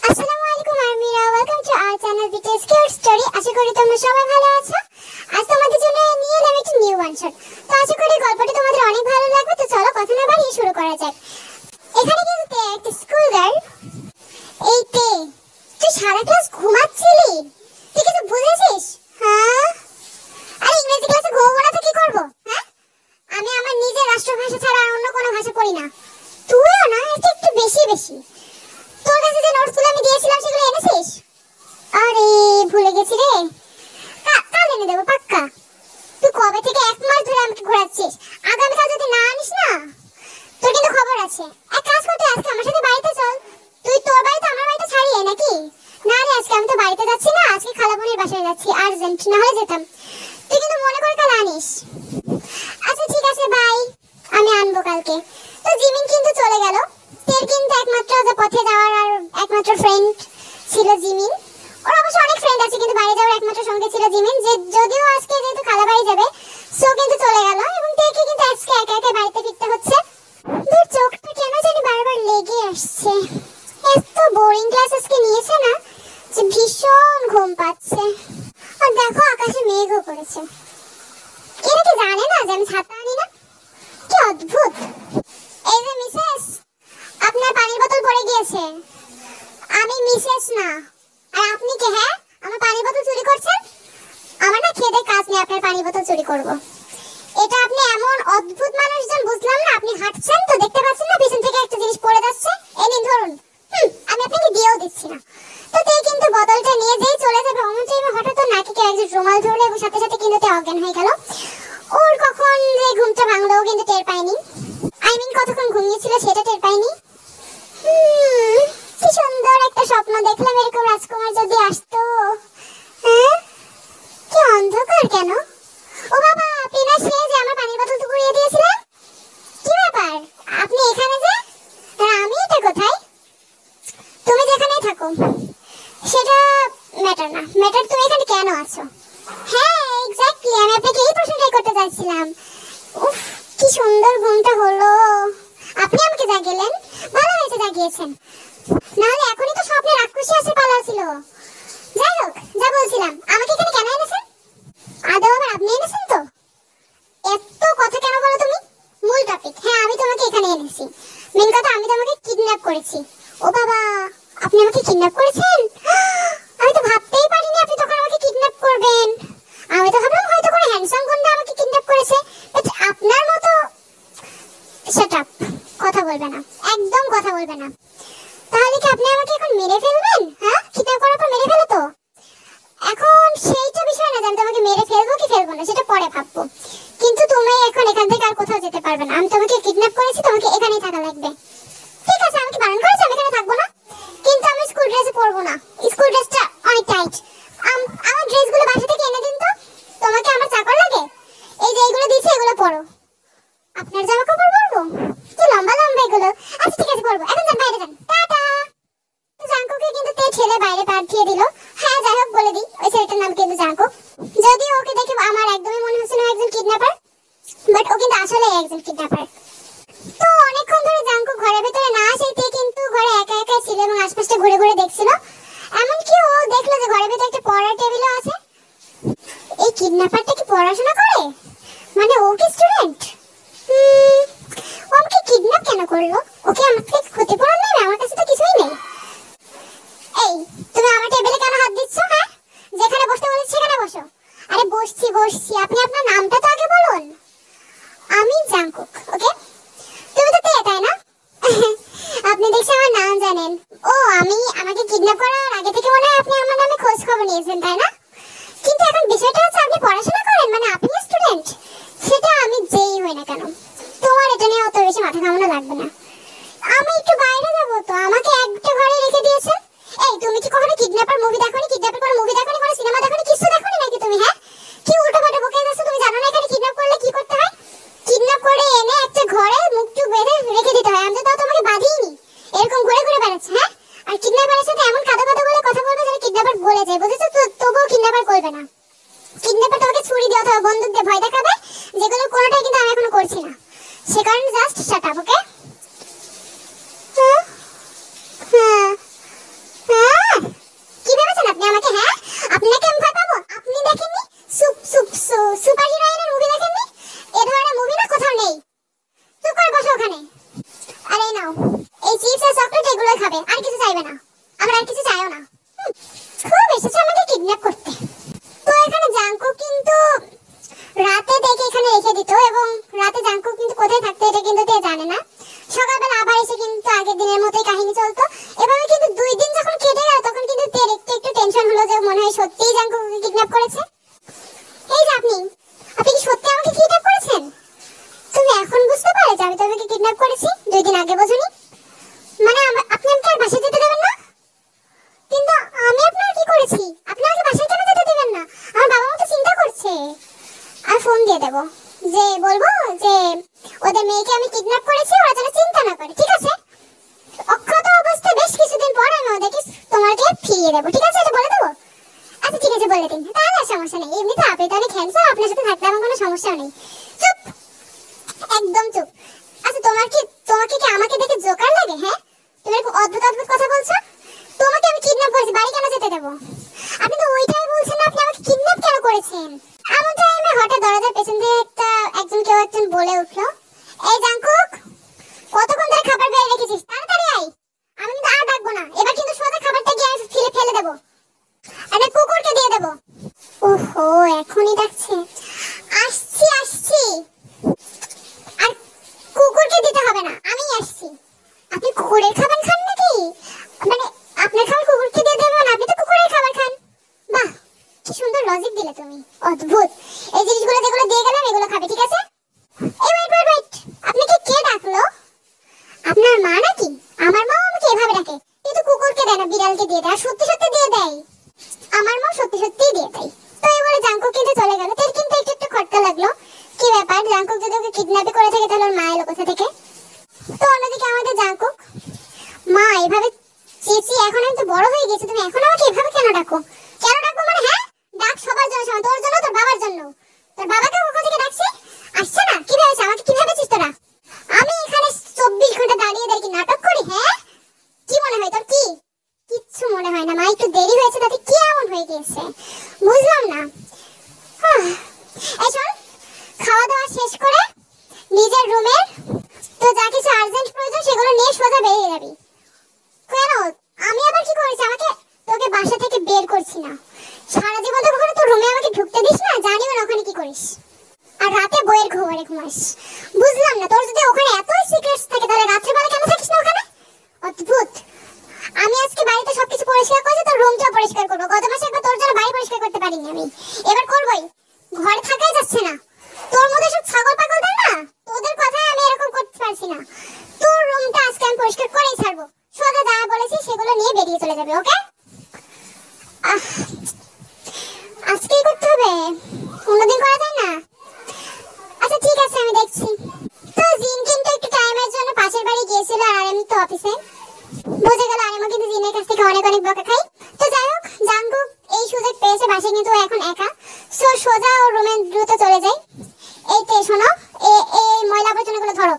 আসসালামু আলাইকুম Amira, welcome to our channel BTS cute story. আশা করি তোমরা সবাই ভালো আছো। আজ তোমাদের জন্য নিয়ে এলাম একটি নিউ ওয়ান শট। তো আশা করি গল্পটি তোমাদের অনেক ভালো লাগবে। তো চলো কথা না বাড়িয়ে শুরু করা যাক। এখানে কিন্তু একটা স্কুল গার্ল। এই তুই সারা ক্লাস ঘুমাচ্ছিলি? তুই কিছু বুঝেছিস? হ্যাঁ, আরে ইংরেজি ক্লাসে ঘুমাবো না তো কি করবো? হ্যাঁ, আমি আমার নিজের রাষ্ট্রভাষা ছাড়া আর অন্য কোনো ভাষা পড়ি না। তুইও না, এটা একটু বেশি বেশি। তোর কাছে যে নোটসগুলো আমি দিয়েছিলাম সেগুলো এনেছিস? আরে ভুলে গেছি রে। কাল এনে দেবো পাক্কা। তুই কবে থেকে এক মাস ধরে আমাকে ঘোরাচ্ছিস। আগামীকাল যদি না আনিস না, তোর কিন্তু খবর আছে। এক কাজ করতে, আজকে আমার সাথে বাড়িতে চল। তুই তোর বাড়িতে আমার বাড়িতে ছাড়িয়ে নাকি? না রে, আজকে আমি তো বাড়িতে যাচ্ছি না, আজকে খালামণির বাসায় যাচ্ছি, আর্জেন্ট, না হলে যেতাম। তুই কিন্তু মনে করে কাল আনিস। আচ্ছা ঠিক আছে, বাই, আমি আনবো কালকে। তো জিমিন কিন্তু চলে গেল। তের কিন্তু একমাত্র যে পথে যাওয়ার আর একমাত্র ফ্রেন্ড ছিল জিমিন। ওর অবশ্য অনেক ফ্রেন্ড আছে, কিন্তু বাড়ি যাওয়ার একমাত্র সঙ্গে ছিল জিমিন। যে যদিও আজকে যেহেতু খালা বাড়ি যাবে, সো কিন্তু চলে গেল। এবং তেকে কিন্তু আজকে একা একা বাড়িতে ফিরতে হচ্ছে। তোর চোখটা কেন জানি বারবার লেগে আসছে। এত বোরিং ক্লাস আজকে নিয়েছে না, যে ভীষণ ঘুম পাচ্ছে। আর দেখো আকাশে মেঘও করেছে। এরা কি জানে না যে আমি ছাতা আনি না? কি অদ্ভুত। এই যে মিসেস, আপনার পানির বোতল পড়ে গিয়েছে। আমি মিসেস না। আর আপনি কে? হ্যাঁ, আমার পানির বোতল চুরি করছেন? আমার না খেদে কাজ নেই আপনার পানির বোতল চুরি করব। এটা আপনি এমন অদ্ভুত মানুষজন, বুঝলাম না। আপনি হাঁটছেন তো, দেখতে পাচ্ছেন না পিছন থেকে একটা জিনিস পড়ে যাচ্ছে? এই নিন ধরুন। আমি আপনাকে দিয়েও দিচ্ছি না। তো তুই কিন্তু বোতলটা নিয়ে যেই চলে যাবে, অমন টাইমে হঠাৎ নাকি কেউ একজন রুমাল ধরলো এবং সাথে সাথে কিন্তু অজ্ঞান হয়ে গেল। ওর কখন যে ঘুমটা ভাঙলো ও কিন্তু টের পায়নি। কতক্ষণ ঘুমিয়েছিল সেটা টের পায়নি। কি সুন্দর একটা স্বপ্ন দেখলাম, এরকম রাজকুমার যদি আসতো। হ্যাঁ, কি অন্ধকার কেন? ও বাবা, আপনি না সে যে আমার পানির বোতল তো কুড়িয়ে দিয়েছিলেন? কি ব্যাপার, আপনি এখানে যে? আর আমি এটা কোথায়? তুমি যেখানেই থাকো সেটা ম্যাটার না। ম্যাটার তুমি এখানে কেন আছো। হ্যাঁ এক্স্যাক্টলি, আমি আপনাকে এই প্রশ্নটাই করতে চাইছিলাম। উফ, কি সুন্দর ঘুমটা হলো। আপনি আমাকে জাগিয়েলেন, ভালো হয়েছে জাগিয়েছেন, নাহলে এখনই তো স্বপ্নে রাক্ষসী আসে পালা ছিল। যাই হোক, যা বলছিলাম, আমাকে এখানে কেন এনেছেন? আদৌ আবার আপনি এনেছেন তো? এত কথা কেন বলো তুমি? মূল টপিক। হ্যাঁ, আমি তোমাকে এখানে এনেছি। মেন কথা, আমি তোমাকে কিডন্যাপ করেছি। ও বাবা, আপনি আমাকে কিডন্যাপ করেছেন? আমি তো ভাবতেই পারিনি আপনি তখন আমাকে কিডন্যাপ করবেন। আমি তো ভাবলাম হয়তো কোনো হ্যান্ডসাম গুন্ডা আমাকে কিডন্যাপ করেছে। বাট আপনার মতো শাট আপ, কথা বলবে না, একদম কথা বলবে না। তাহলে কি আপনি আমাকে এখন মেরে ফেলবেন? হ্যাঁ, কিডন্যাপ করার পর মেরে ফেলো তো? এখন সেইটা বিষয় না যে আমি তোমাকে মেরে ফেলবো কি ফেলবো না, সেটা পরে ভাববো। কিন্তু তুমি এখন এখান থেকে আর কোথাও যেতে পারবে না। আমি তোমাকে কিডন্যাপ করেছি, তোমাকে এখানেই থাকা লাগবে। ঠিক আছে, আমি কি বারণ করেছি আমি এখানে থাকবো না? কিন্তু আমি স্কুল ড্রেসে পরবো না। স্কুল ড্রেসটা অনেক টাইট। আমার ড্রেসগুলো বাসা থেকে এনে দিন তো। তোমাকে আমার চাকর লাগে? এই যে এগুলো দিয়েছি, এগুলো পরো। আপনার জামা কাপড় পরবো? কি লম্বা লম্বা এগুলো। আচ্ছা ঠিক আছে, পরবো। এখন যান, বাইরে যান, টাটা। জাঙ্কুকে কিন্তু তে ছেলে বাইরে পাঠিয়ে দিল। হ্যাঁ, যাই হোক বলে দিই, ওই ছেলেটার নাম কিন্তু জাঙ্কুক। যদিও ওকে দেখে আমার একদমই মনে হচ্ছে না একজন কিডন্যাপার, বাট ও কিন্তু আসলে একজন কিডন্যাপার। তো অনেকক্ষণ ধরে জাঙ্কুক ঘরের ভিতরে না আসে, তে কিন্তু ঘরে একা একা ছিল এবং আশপাশটা ঘুরে ঘুরে দেখছিল। এমনকি ও দেখলো যে ঘরের ভিতরে একটা পড়ার টেবিলও আছে। এই কিডন্যাপারটা কি পড়াশোনা করে? মানে ও কি স্টুডেন্ট? ও আমাকে কিডন্যাপ কেন করলো? ওকে আমার থেকে ক্ষতিপূরণ নেবে? আমার কাছে তো কিছুই নেই। এই, তুমি আমার টেবিলে কেন হাত দিচ্ছ? হ্যাঁ, যেখানে বসতে বলেছি সেখানে বসো। আরে বসছি বসছি, আপনি আপনার নামটা তো আগে বলুন। আমি জাঙ্কুক, ওকে? তুমি তো তে, তাই না? আপনি দেখছি আমার নাম জানেন। ও, আমাকে কিডন্যাপ করার আগে থেকে মনে হয় আপনি আমার নামে খোঁজ খবর নিয়েছেন, তাই না? কিন্তু এখন বিষয়টা হচ্ছে আপনি পড়াশোনা করেন, মানে আপনি স্টুডেন্ট। সেটা আমি যেই হই না কেন, তোমার এটা নিয়ে অত বেশি মাথা ঘামানো লাগবে না। আমি একটু বাইরে যাবো, তো আমাকে একটা ঘরে রেখে দিয়েছেন। এই, তুমি কি কখনো কিডন্যাপার মুভি দেখোনি? কিডন্যাপের কোনো মুভি দেখোনি, কোনো সিনেমা দেখোনি, কিছু দেখোনি নাকি তুমি? হ্যাঁ, কি উল্টোপাল্টা বকে যাচ্ছ? তুমি জানো না এখানে কিডন্যাপ করলে কি করতে হয়? কিডন্যাপ করে এনে একটা ঘরে মুখ বেঁধে রেখে দিতে হয়। আমি তো তাও তোমাকে বাঁধিনি, এরকম ঘুরে ঘুরে বেড়াচ্ছে। হ্যাঁ, আর কিডন্যাপারের সাথে এমন কাদা কাদা বলে কথা বলবে যেন কিডন্যাপার বলে যায়, বুঝেছো তো? তবুও কিডন্যাপার করবে না। কিডন্যাপার তোমাকে ছুরি দিয়ে অথবা বন্দুক দিয়ে ভয় দেখাবে, যেগুলো কোনোটাই কিন্তু আমি এখনো করছি না। সে কারণে জাস্ট শাট আপ, ওকে? হ্যাঁ হ্যাঁ দেবে না, আমার আর কিছু চাইও না। খুব এসেছে আমাকে কিডন্যাপ করতে। তো এখানে জাঙ্কুক কিন্তু রাতে দেখে এখানে রেখে দিত, এবং রাতে জাঙ্কুক কিন্তু কোথায় থাকতো এটা কিন্তু তে জানে না। সকালবেলা আবার এসে কিন্তু আগের দিনের মতোই কাহিনী চলতো। এভাবে কিন্তু 2 দিন যখন কেটে গেল তখন কিন্তু তের একটু একটু টেনশন হলো যে মনে হয় সত্যিই জাঙ্কুককে কিডন্যাপ করেছে। এই যে আপনি কি সত্যি আমাকে কিডন্যাপ করেছেন? তুমি এখন বুঝতে পারো যে আমি তোমাকে কিডন্যাপ করেছি? 2 দিন আগে বোঝোনি? মানে আপনি আমাকে আর বাসায় যেতে দেবেন না? কিন্তু আমি আপনার কি করেছি? আপনি আমাকে বাসায় কেন যেতে দেবেন না? আমার বাবা মা তো চিন্তা করছে। আর ফোন দিয়ে দেবো, যে বলবো যে ওদের মেয়েকে আমি কিডন্যাপ করেছি, ওরা যেন চিন্তা না করে, ঠিক আছে? অক্ষত অবস্থায় বেশ কিছুদিন পর আমি ওদেরকে তোমাকে ফিরিয়ে দেবো, ঠিক আছে? এটা বলে দেবো? আচ্ছা ঠিক আছে, বলে দিন। তাহলে আর সমস্যা নেই, এমনিতে আপনি তো অনেক হ্যান্ডসাম, আপনার সাথে থাকতে আমার কোনো সমস্যা নেই। চুপ, একদম চুপ। আচ্ছা তোমাকে কি আমাকে দেখে জোকার লাগে? হ্যাঁ, তুমি এরকম অদ্ভুত অদ্ভুত কথা বলছো। তোমাকে আমি কিডন্যাপ করেছি, বাড়ি কেন যেতে দেবো? আপনি তো ওইটাই বলছেন না, আপনি আমাকে কিডন্যাপ কেন করেছেন? এমন টাইমে হঠাৎ দরজার পেছন দিয়ে কেউ একজন বলে উঠলো, এই জাঙ্কুক, কতক্ষণ ধরে খাবার বেড়ে রেখেছিস? তাড়াতাড়ি আয়। আমি কিন্তু আর ডাকবো না, এবার কিন্তু সোজা খাবারটা গিয়ে আমি ফেলে দেবো, আর কুকুরকে দিয়ে দেবো। ওহো, এখনই ডাকছে। আসছি আসছি। আর কুকুরকে দিতে হবে না, আমিই আসছি। আপনি কুকুরের খাবার খান নাকি? মানে আপনার খাবার কুকুরকে দিয়ে দেবেন? আপনি তো কুকুরের খাবার খান। বাহ, কি সুন্দর লজিক দিলে তুমি, অদ্ভুত। এই জিনিসগুলো যেগুলো দিয়ে গেলাম এগুলো খাবে, ঠিক আছে? এই ওয়েট, আপনাকে কে ডাকলো? আপনার মা নাকি? আমার মা আমাকে এভাবে ডাকে, কিন্তু কুকুরকে দেয় না, বিড়ালকে দিয়ে দেয়। আর সত্যি সত্যি দিয়ে দেয়, আমার মা সত্যি সত্যিই দিয়ে দেয়। তো এই বলে জাঙ্কুক কিন্তু চলে গেল। তার কিন্তু একটু খটকা লাগলো, কি ব্যাপার, জাঙ্কুক যদি ওকে কিডন্যাপ করে থাকে তাহলে ওর মা এলো কোথা থেকে? তো অন্যদিকে আমাদের জাঙ্কুক, মা এভাবে চেঁচিয়ে, এখন আমি তো বড় হয়ে গেছি, তুমি এখন আমাকে এভাবে কেন ডাকো? কেন ডাকো মানে? হ্যাঁ, ডাক সবার জন্য সমান, তোর জন্য, তোর বাবার জন্য। তোর বাবাকে কখন থেকে ডাকছি? আসছে না? কি ভেবেছিস আমাকে? কি ভেবেছিস তোরা আমি এখানে 24 ঘন্টা দাঁড়িয়ে দাঁড়িয়ে নাটক করি? হ্যাঁ, কি মনে হয় তোর? কি কিচ্ছু মনে হয় না মা, একটু দেরি হয়েছে তাতে কি এমন হয়ে গেছে বুঝলাম না। এই শোন, খাওয়া দাওয়া শেষ করে নিজের রুমের তো যা কিছু আর্জেন্ট প্রয়োজন সেগুলো নিয়ে সোজা বেরিয়ে যাবি। কেন? আমি আবার কি করেছি? তোকে বাসা থেকে বের করছি না, সারা জীবন তো কখনো তোর রুমে আমাকে ঢুকতে দিস না, জানিও না ওখানে কি করিস। আর রাতে বইয়ের ঘুমারে ঘুমাস। বুঝলাম না, তোর যদি ওখানে এত সিক্রেটস থাকে তাহলে রাত্রেবেলা কেন থাকিস না ওখানে? অদ্ভুত। আমি আজকে বাড়িতে সবকিছু পরিষ্কার করেছি, তোর রুমটাও পরিষ্কার করবো। গত মাসে একবার তোর জন্য বাড়ি পরিষ্কার করতে পারিনি আমি, এবার করবোই। ঘরে থাকাই যাচ্ছে না, তোর মধ্যে সব ছাগল পাগল দেয় না, তোদের কথায় আমি এরকম করতে পারছি না। তোর রুমটা আজকে আমি পরিষ্কার করেই ছাড়বো। সোজা যা বলেছি সেগুলো নিয়ে বেরিয়ে চলে যাবে, ওকে? আজকেই করতে হবে, অন্যদিন করা যায় না? আচ্ছা ঠিক আছে, আমি দেখছি। তো জিন কিন্তু একটু টাইমের জন্য পাশের বাড়ি গিয়েছিল, আর আমি তো অফিসে। বুঝে গেল আরিমা কিন্তু জিনের কাছ থেকে অনেক অনেক বকা খাই। তো যাই হোক, জাঙ্কুক এই সুযোগ পেয়েছে, বাসে কিন্তু এখন একা। সো সোজা ওর রুমে দ্রুত চলে যাই। এই তে শোনো, এই ময়লা আবর্জনাগুলো ধরো।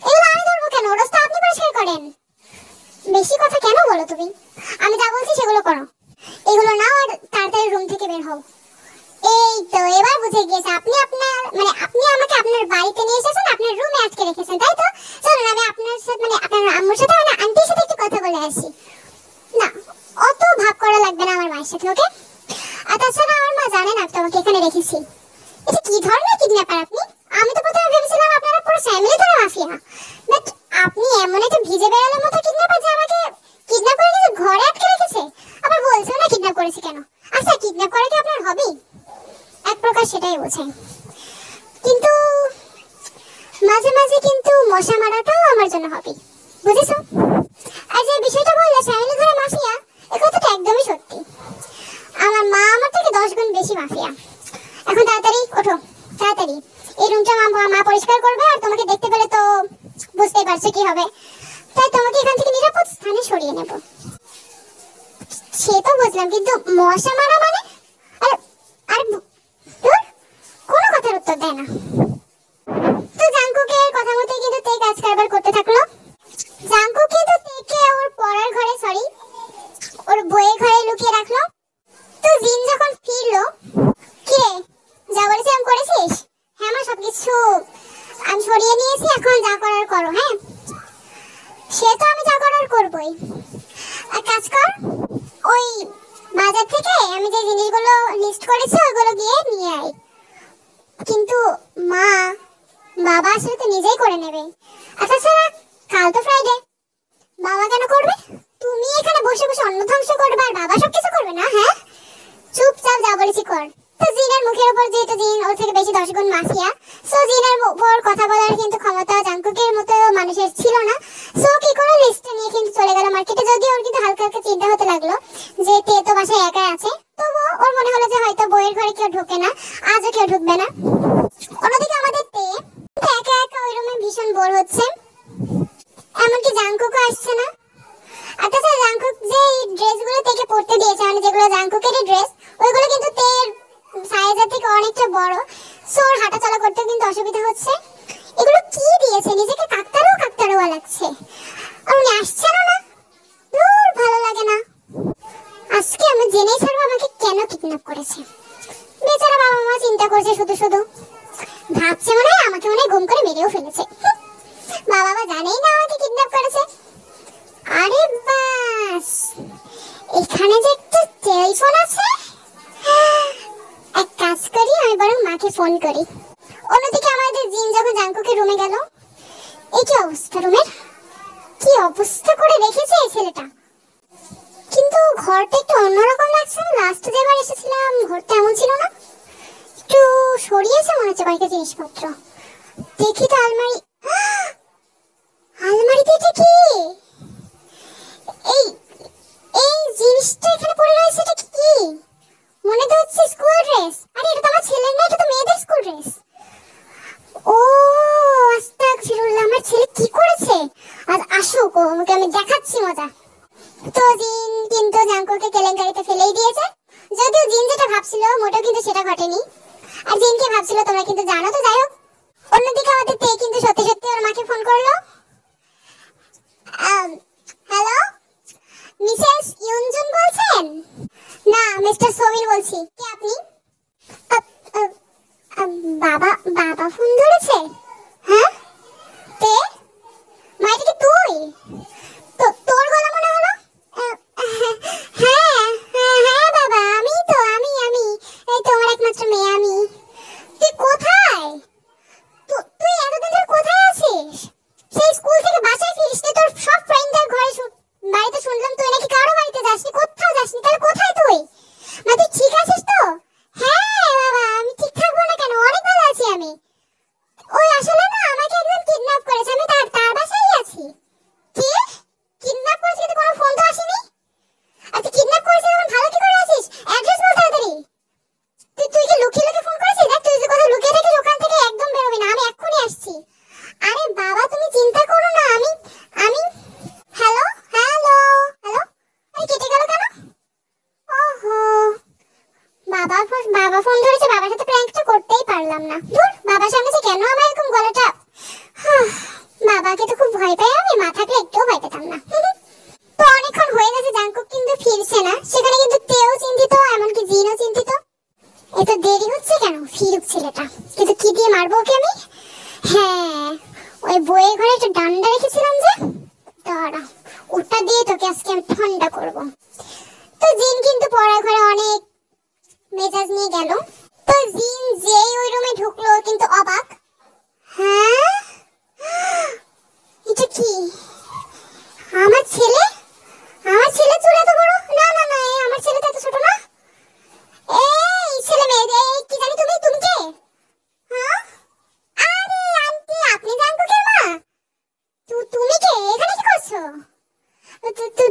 এগুলো আমি ধরবো কেন? রোজ তো আপনি পরিষ্কার করেন। বেশি কথা কেন বলো তুমি? আমি যা বলছি সেগুলো করো। এগুলো নাও আর তাড়াতাড়ি রুম থেকে বের হও। এই তো এবার বুঝে গিয়েছে, আপনি আমাকে আপনার বাড়িতে নিয়ে এসেছেন, আপনার রুমে আটকে রেখেছেন, তাই তো? চলুন আমি আপনার সাথে, মানে আপনার আম্মুর সাথে, মানে আন্টির সাথে একটু কথা বলে আসি। না, অত ভাব করা লাগবে না আমার মায়ের সাথে, ওকে? আর তাছাড়া আমার মা জানে না তোমাকে এখানে রেখেছি। এটা কি ধরনের কিডন্যাপার আপনি? আমি তো প্রথমে ভেবেছিলাম আপনারা পুরো ফ্যামিলি ধরে মাফিয়া, বাট আপনি এমন একটা ভিজে বেড়ালের মতো কিডন্যাপার যে আমাকে কিডন্যাপ করে নিয়ে ঘরে আটকে রেখেছে, আবার বলছেন না কিডন্যাপ করেছি কেন। আচ্ছা, কিডন্যাপ করা কি আপনার হবি? এক প্রকার সেটাই বোঝায়, কিন্তু মাঝে মাঝে কিন্তু মশা মারাটাও আমার জন্য হবি, বুঝেছো? আর যে বিষয়টা বললে ফ্যামিলি ধরে মাফিয়া, এ কথাটা একদমই সত্যি। আমার মা আমার থেকে 10 গুণ বেশি মাফিয়া। এখন তাড়াতাড়ি ওঠো, তাড়াতাড়ি। এই রুমটা মা পরিষ্কার করবে, আর তোমাকে দেখতে পেলে তো বুঝতেই পারছো কি হবে, তাই তোমাকে এখান থেকে নিরাপদ স্থানে সরিয়ে নেব। সে তো বুঝলাম, কিন্তু মশা মারা মানে? আর কোনো কথার উত্তর দেয় না। তো জাঙ্কুকের কথা মতো কিন্তু তে কাজ কারবার করতে থাকলো। জাঙ্কুক কিন্তু তেকে ওর পড়ার ঘরে, ওর বইয়ের ঘরে লুকিয়ে রাখলো। তো জিন যখন ফিরলো, কি রে, যা বলেছিলাম করেছিস? হ্যাঁ মা, সবকিছু আমি সরিয়ে নিয়েছি, এখন যা করার করো। হ্যাঁ, সে তো আমি যা করার করবোই। এক কাজ কর, ওই বাজার থেকে আমি যে জিনিসগুলো লিস্ট করেছি ওইগুলো গিয়ে নিয়ে আয়। কিন্তু মা, বাবা আসলে তো নিজেই করে নেবে। আর তাছাড়া কাল তো ফ্রাইডে, বাবা কেন করবে? তুমি এখানে বসে বসে অন্ন ধ্বংস করবে আর বাবা সবকিছু করবে না? হ্যাঁ, চুপচাপ যা বলেছি কর। তো জিনের মুখের উপর যেহেতু জিন ওর থেকে বেশি 10 গুণ মাফিয়া, সো জিনের উপর কথা বলার কিন্তু ক্ষমতা জাঙ্কুকের মতো মানুষের ছিল না। সো কি করে লিস্টটা নিয়ে কিন্তু চলে গেল মার্কেটে। যদিও ওর কিন্তু হালকা হালকা চিন্তা হতে লাগলো যে তে তো বাসায় একাই আছে, তবুও ওর মনে হলো যে হয়তো বইয়ের ঘরে কেউ ঢোকে না, আজও কেউ ঢুকবে না। অন্যদিকে আমাদের তে একা একা ওই রুমে ভীষণ বোর হচ্ছে, এমনকি জাঙ্কুকও আসছে না। আর তাছাড়া জাঙ্কুক যে ড্রেসগুলো থেকে পরতে দিয়েছে, মানে যেগুলো জাঙ্কুকেরই ড্রেস, ওইগুলো কিন্তু তের সাইজের থেকে অনেকটা বড়। সো ওর হাঁটা চলা করতে কিন্তু অসুবিধা হচ্ছে। এগুলো কি দিয়েছে, নিজেকে কাকতারুয়া লাগছে। আর উনি আসছেন না, দূর ভালো লাগে না। আজকে আমি জেনেই ছাড়বো আমাকে কেন কিডন্যাপ করেছে। বেচারা বাবা মা চিন্তা করছে শুধু শুধু, ভাবছে মনে হয় আমাকে মনে হয় গুম করে মেরেও ফেলেছে। বাবা মা জানেই না আমাকে কিডন্যাপ করেছে। আরে বাস, এখানে যে একটা টেলিফোন আছে, এক কাজ করি আমি বরং মাকে ফোন করি। অন্যদিকে আমাদের জিন যখন জাঙ্কুকের রুমে গেল, এই কি অবস্থা রুমের, কি অবস্থা করে রেখেছে এই ছেলেটা। কিন্তু ঘরটা একটু অন্যরকম লাগছে না, লাস্ট যেবার এসেছিলাম ঘরটা এমন ছিল না, একটু সরিয়েছে মনে হচ্ছে কয়েকটা জিনিসপত্র। দেখি তো আলমারি, আলমারিতে এটা কি, এই এই জিনিসটা এখানে পড়ে রয়েছে, এটা কি মনে তো হচ্ছে স্কুল ড্রেস। আরে এটা তো আমার ছেলের না, এটা তো মেয়েদের স্কুল ড্রেস। ও আস্তাগফিরুল্লাহ, আমার ছেলে কি করেছে? আজ আসুক, ওকে আমি দেখাচ্ছি মজা। তো জিন কিন্তু জাঙ্কুকে কেলেঙ্কারিতে ফেলেই দিয়েছে। যদিও জিন যেটা ভাবছিল মোটেও কিন্তু সেটা ঘটেনি, আর জিন কি ভাবছিল তোমরা কিন্তু জানো। তো যাই হোক, অন্যদিকে আমাদের তে কিন্তু সত্যি সত্যি ওর মাকে ফোন করলো। হ্যালো, মিসেস ইউনজুন বলছেন? না, মিস্টার সোমিন বলছি। কে আপনি? বাবা, বাবা ফোন ধরেছে? হ্যাঁ, তে মাইটা কি তুই? তো তোর গলা মনে হলো। হ্যাঁ হ্যাঁ বাবা, আমি তো, আমি এই তোমার একমাত্র মেয়ে আমি। তুই কোথায়? তুই এতদিন ধরে কোথায় আছিস? সেই স্কুল থেকে বাসায় ফিরিসনি, তোর সব ফ্রেন্ডদের ঘরে বাড়িতে শুনলাম তুই নাকি কারো বাড়িতে যাসনি, কোথাও যাসনি। তাহলে কোথায় তুই? মা তুই ঠিক আছিস তো? হ্যাঁ বাবা, আমি ঠিক থাকবো না কেন, অনেক ভালো আছি আমি। ওই আসলে না আমাকে একদম কিডন্যাপ করেছে, আমি তার বাসায় আছি। কি কিডন্যাপ করেছে? কিন্তু কোনো ফোন তো আসেনি। আর তুই কিডন্যাপ করেছিস এখন ভালো কি করে আছিস? অ্যাড্রেস বল তাড়াতাড়ি। তুই কি লুকিয়ে লুকিয়ে ফোন করেছিস? দেখ, তুই যে কথা লুকিয়ে থাকিস ওখান থেকে একদম বেরোবি না, আমি এক্ষুনি আসছি। আরে বাবা তুমি চিন্তা করো না, আমি আমি হ্যালো হ্যালো হ্যালো, আরে কেটে গেল কেন? ওহো, বাবা ফোন ধরেছে, বাবার সাথে প্র্যাঙ্কটা করতেই পারলাম না। ধুর, বাবার সামনে যে কেন আমার এরকম গলাটা, বাবাকে তো খুব ভয় পাই আমি, মা থাকলে একটুও ভয় পেতাম না। তো অনেকক্ষণ হয়ে গেছে, জাঙ্কুক কিন্তু ফিরছে না। সেখানে কিন্তু তেও চিন্তিত, এমনকি জিনও চিন্তিত। এত দেরি হচ্ছে কেন? ফিরুক ছেলেটা, কিন্তু কি দিয়ে মারবো ওকে আমি? হ্যাঁ, ওই বইয়ের ঘরে একটা ডান্ডা রেখেছিলাম যে, দাঁড়া ওটা দিয়ে তোকে আজকে আমি ঠান্ডা করবো। তো জিন কিন্তু পড়ার ঘরে অনেক মেজাজ নিয়ে গেল। তো জিন যেই ওই রুমে ঢুকলো কিন্তু অবাক। হ্যাঁ, এটা কি? আমার ছেলে চুল এত বড়? না না না, আমার ছেলে তো এত ছোট না। এই ছেলে মেয়ে, এই কি জানি তুমি কে? হ্যাঁ, আরে আন্টি, আপনি জাঙ্কুকের মা? তুমি কে, এখানে কি করছো?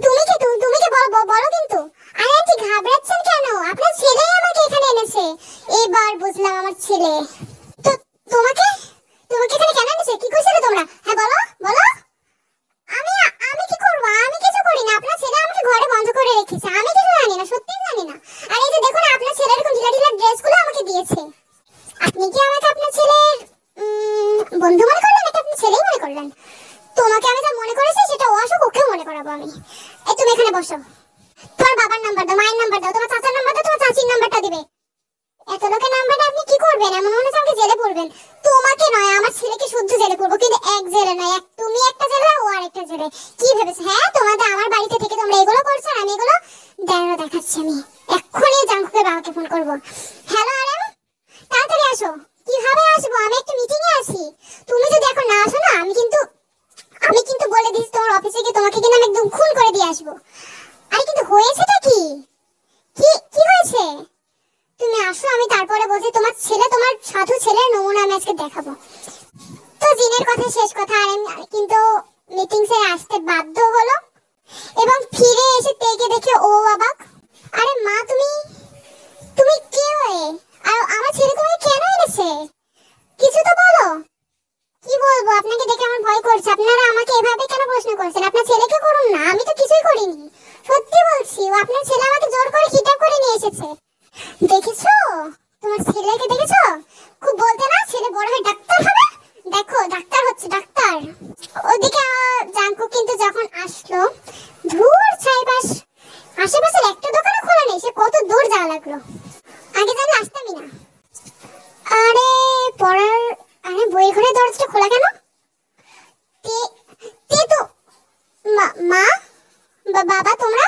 তুমি কে বলো কিন্তু। আরে আন্টি ঘাবড়াচ্ছেন কেন? আপনার ছেলেই আমাকে এখানে এনেছে। এবার বুঝলাম আমার ছেলে। তো তোমাকে এখানে কেন এনেছে? কি কইছিলে তোমরা? হ্যাঁ বলো বলো। আমি কি করব? আমি কিছু করি না, আপনার ছেলে আমাকে ঘরে বন্ধ করে রেখেছে, আমি কিছু জানি না, সত্যিই জানি না। আর এই যে দেখুন, আপনার ছেলের এরকম ঢিলা ঢিলা ড্রেসগুলো আমাকে দিয়েছে। আপনি কি আমাকে আপনার ছেলের বন্ধু মনে করলেন, নাকি আপনি ছেলেই মনে করলেন? তোমাকে আমি যা মনে করেছি সেটা ও আসুক, ওকেও মনে করাবো আমি। এই তুমি এখানে বসো, তোমার বাবার নাম্বার দাও, মায়ের নাম্বার দাও, তোমার চাচার নাম্বার দাও, তোমার চাচির নাম্বারটা দিবে। এত লোকের নাম্বারটা আপনি কি করবেন? এমন মনে হচ্ছে আমাকে জেলে পড়বেন। তো তোমাকে নয়, আমার ছেলেকে শুদ্ধ জেলে করবো, কিন্তু এক জেলে নয়, এক তুমি একটা জেলে ও আরেকটা জেলে। কি ভেবেছো হ্যাঁ? তোমাদের আমার বাড়িতে থেকে তোমরা এগুলো করছো আর আমি এগুলো দেখাচ্ছি। আমি এক্ষুনি জাঙ্কুকের বাবাকে ফোন করবো। হ্যালো আরেম, তাড়াতাড়ি আসো। কিভাবে আসবো? আমি একটা মিটিং এ আছি। তুমি যদি এখন না আসো না, আমি কিন্তু বলে দিচ্ছি তোমার অফিসে গিয়ে তোমাকে কিন্তু আমি একদম খুন করে দিয়ে আসবো। আরে কিন্তু হয়েছেটা কি? কি কি হয়েছে? তুমি আসো, আমি তারপরে বলছি। তোমার ছেলে, তোমার সাধু ছেলের নমুনা আমি আজকে দেখাবো। তো জিনের কথা শেষ কথা, আর কিন্তু মিটিং সে আসতে বাধ্য হলো এবং ফিরে এসে তেকে দেখে ও অবাক। আরে মা, তুমি তুমি কে হয়ে? আর আমার ছেলে তোমাকে কেন এনেছে? কিছু তো বলো। কি বলবো? আপনাকে দেখে আমার ভয় করছে। আপনারা আমাকে এভাবে কেন প্রশ্ন করছেন? আপনার ছেলেকে করুন না, আমি তো কিছুই করিনি। সত্যি বলছি, ও আপনার ছেলে আমাকে জোর করে কিডন্যাপ করে নিয়ে এসেছে। দেখেছো তোমার ছেলেকে? দেখেছো? খুব বলতে না, ছেলে বড় হয়ে ডাক্তার হবে। দেখো ডাক্তার হচ্ছে, ডাক্তার। ওদিকে জাঙ্কুক কিন্তু যখন আসলো, ধুর ছাইবাস, আশেপাশের একটা দোকানও খোলা নেই। সে কত দূর যাওয়া লাগলো, আগে জানলে আসতামই না। আরে পড়ার, আরে বই ঘরের দরজাটা খোলা কেন? তে তে তো মা, বাবা তোমরা?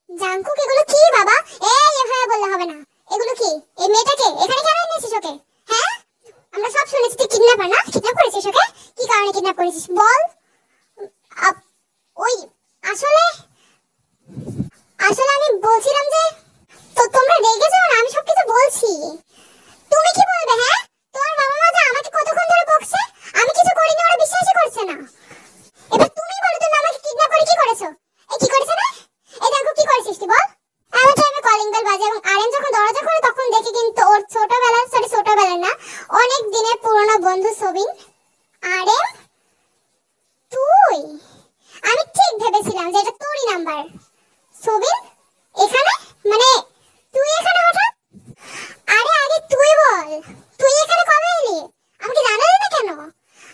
জাঙ্কুক এগুলো কি বাবা? এভাবে বললে হবে না। এগুলো কি? এই মেয়েটাকে এখানে কেন এনেছিস ওকে? হ্যাঁ, আমরা সব শুনেছি তুই কিডন্যাপার না? কিডন্যাপ করেছিস ওকে? কি কারণে কিডন্যাপ করেছিস বল? ওই আসলে আসলে আমি বলছিলাম যে, তো তোমরা রেগে যাও না, আমি সবকিছু বলছি। তুমি কি বলবে? হ্যাঁ, তোমার বাবা মা যে আমাকে কতক্ষণ ধরে বকছে, আমি কিছু করিনি, ওরা বিশ্বাসই করছে না। এবার তুমি বলো, তুমি আমাকে কিডন্যাপ করে কি করেছো? এই কি করেছে না? এই দেখো কি করেছিস তুই বল? এমন টাইমে কলিং বেল বাজে এবং আরেন যখন দরজা খোলে তখন দেখে কিন্তু ওর ছোটবেলার না, অনেক দিনের পুরনো বন্ধু সবিন। আরেন তুই? আমি ঠিক ভেবেছিলাম যে এটা তোরই নাম্বার। সবিন এখানে, মানে তুই এখানে হঠাৎ? আরে আগে তুই বল, তুই এখানে কবে এলি? আমাকে জানালি না কেন?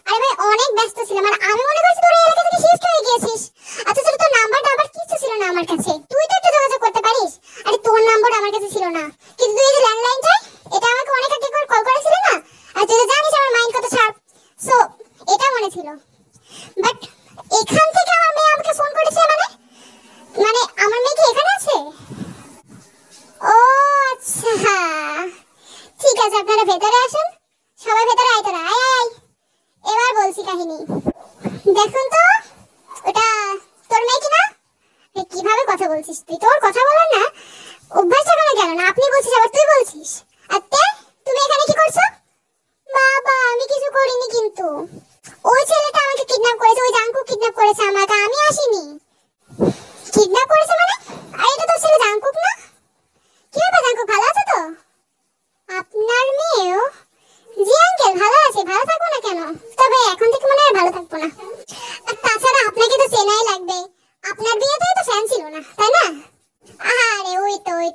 আরে ভাই অনেক ব্যস্ত ছিলাম, মানে আমি মনে করছি তোর এই এলাকা থেকে শিফট হয়ে গিয়েছিস। আচ্ছা তোর নাম্বার টাম্বার কিছু ছিল না আমার কাছে, তুই তো একটু যোগাযোগ করতে পারিস। আরে তোর নাম্বার আমার কাছে ছিল না, কিন্তু তুই এই যে ল্যান্ডলাইনটা, এটা আমাকে অনেক আগে করে কল করেছিলি না? আর তুই তো জানিস আমার মাইন্ড কত শার্প, সো এটা মনে ছিল। বাট এখান থেকে আমার মেয়ে আমাকে ফোন করেছে, মানে আমার মেয়ে কি এখানে আছে? ও আচ্ছা, ঠিক আছে আপনারা ভেতরে আসুন। সবাই ভেতরে আয়, তোরা আয় আয়। এবার বলছি কাহিনী। দেখুন তো, ওটা তোর মেয়ে কিনা? কিভাবে কথা বলছিস তুই? তোর কথা বলার না অভ্যাসটা কেন গেল না? আপনি বলছিস আবার তুই বলছিস। আচ্ছা তুমি এখানে কি করছো? বাবা আমি কিছু করিনি, কিন্তু ওই ছেলেটা আমাকে কিডন্যাপ করেছে, ওই জাঙ্কুক কিডন্যাপ করেছে আমাকে, আমি আসিনি। কিডন্যাপ করেছে মানে? আর এটা তো ছেলে জাঙ্কুক না? কি ব্যাপার জাঙ্কুক, ভালো আছো তো? আপনার মেয়েও? জি আঙ্কেল ভালো আছে, ভালো থাকবো না কেন? তবে এখন থেকে মনে হয় ভালো থাকবো না। আর তাছাড়া আপনাকে তো চেনাই লাগবে, আপনার বিয়েতেই তো ফ্যান ছিল না তাই না? আরে ওই তো এই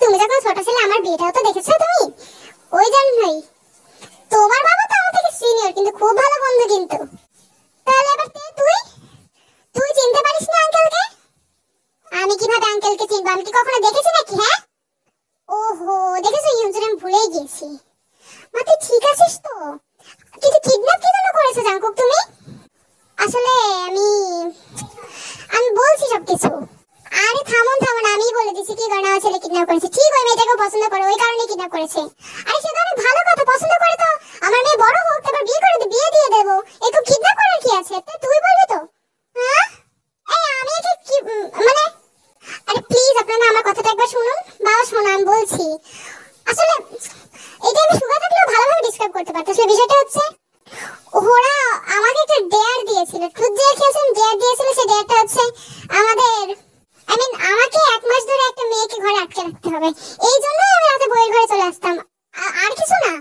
তুমি যখন ছোট ছিলে আমার বিয়েটাও তো দেখেছো তুমি, ওই জন্যই। তোমার বাবা তো আমার থেকে সিনিয়র, কিন্তু খুব ভালো বন্ধু কিন্তু। তাহলে এবার তুই তুই চিনতে পারিস না আঙ্কেলকে? আমি কিভাবে আঙ্কেলকে চিনবো? আমি কি কখনো দেখেছি নাকি? হ্যাঁ, ওহো দেখেছো ইউজুর, আমি ভুলেই গেছি। মা তুই ঠিক আছিস তো? কিন্তু কিডন্যাপ কি জন্য করেছো জাঙ্কুক তুমি? আসলে আমি বলছি সবকিছু। আরে থামুন, আমি বলে দিচ্ছি কি কারণে আমার ছেলে কিডন্যাপ করেছে। ঠিক ওই মেয়েটাকে পছন্দ করে, ওই কারণে কিডন্যাপ করেছে। আরে সে তো অনেক ভালো কথা, পছন্দ করে তো আমার মেয়ে বড় হোক, তারপর বিয়ে দিয়ে দেবো। একটু কিডন্যাপ করার কি আছে? তুই বলবি তো? হ্যাঁ আমি একে কি মানে, আরে প্লিজ আপনারা আমার কথাটা একবার শুনুন। বাবা শোনো, আমি বলছি। আসলে এটা আমি সুগা থাকলেও ভালোভাবে ডিসক্রাইব করতে পারতাম। আসলে বিষয়টা হচ্ছে ওরা আমাকে একটা ডেয়ার দিয়েছিল, ট্রুথ ডেয়ার খেলছেন, ডেয়ার দিয়েছিল। সেই ডেয়ারটা হচ্ছে আমাদের, আমাকে 1 মাস ধরে একটা মেয়েকে ঘরে আটকে রাখতে হবে। এই জন্যই আমি রাতে বইয়ের ঘরে চলে আসতাম, আর কিছু না।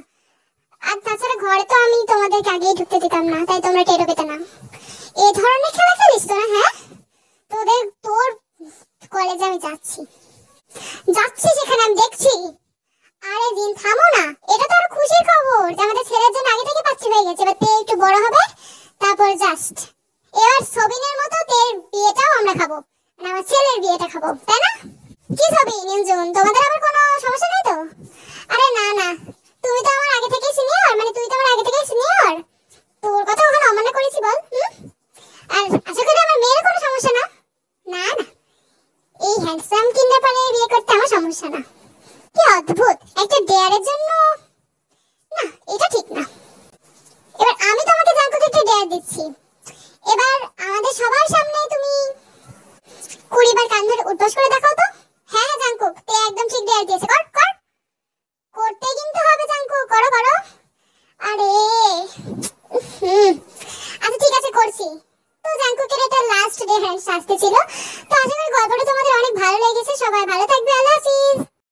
আর তাছাড়া ঘরে তো আমি তোমাদেরকে আগেই ঢুকতে দিতাম না, তাই তোমরা টেরও পেতে না। এই ধরনের খেলা খেলিস তো না? হ্যাঁ, তোর কলেজে আমি যাচ্ছি, সেখানে আমি দেখছি। আরে দিন থামো না, এটা তো আর খুশির খবর যে আমাদের ছেলের জন্য আগে থেকে বাচ্চা হয়ে গেছে। এবার একটু বড় হবে, তারপর জাস্ট এবার সবিনের মতো বিয়েটাও আমরা খাবো, মানে আমার ছেলের বিয়েটা খাবো, তাই না? কি সবিন ইঞ্জুন, তোমাদের আবার কোনো সমস্যা নেই তো?